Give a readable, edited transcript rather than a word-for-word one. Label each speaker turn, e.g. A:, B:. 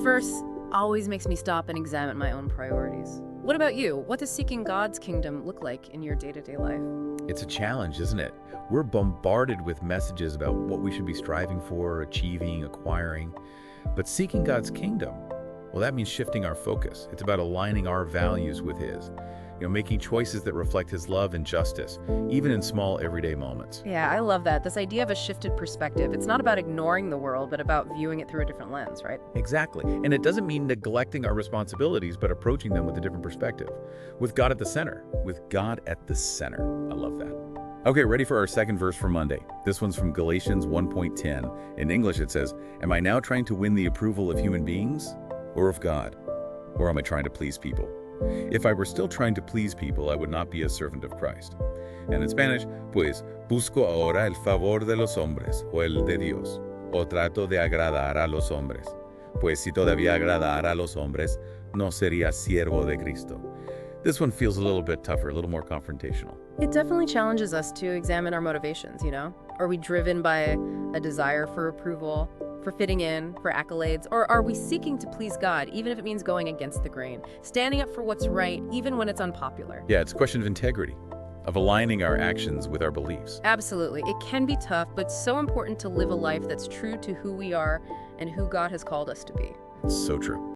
A: verse always makes me stop and examine my own priorities. What about you? What does seeking God's kingdom look like in your day-to-day life?
B: It's a challenge, isn't it? We're bombarded with messages about what we should be striving for, achieving, acquiring. But seeking God's kingdom, well, that means shifting our focus. It's about aligning our values with His. Making choices that reflect His love and justice, even in small, everyday moments.
A: Yeah, I love that. This idea of a shifted perspective. It's not about ignoring the world, but about viewing it through a different lens, right?
B: Exactly. And it doesn't mean neglecting our responsibilities, but approaching them with a different perspective. With God at the center. With God at the center. I love that. Okay, ready for our second verse for Monday. This one's from Galatians 1:10. In English it says, "Am I now trying to win the approval of human beings or of God? Or am I trying to please people? If I were still trying to please people, I would not be a servant of Christ." And in Spanish, pues, busco ahora el favor de los hombres o el de Dios, o trato de agradar a los hombres. Pues si todavía agradara a los hombres, no sería siervo de Cristo. This one feels a little bit tougher, a little more confrontational.
A: It definitely challenges us to examine our motivations, Are we driven by a desire for approval, for fitting in, for accolades, or are we seeking to please God, even if it means going against the grain, standing up for what's right, even when it's unpopular?
B: Yeah, it's a question of integrity, of aligning our actions with our beliefs.
A: Absolutely. It can be tough, but so important to live a life that's true to who we are and who God has called us to be.
B: It's so true.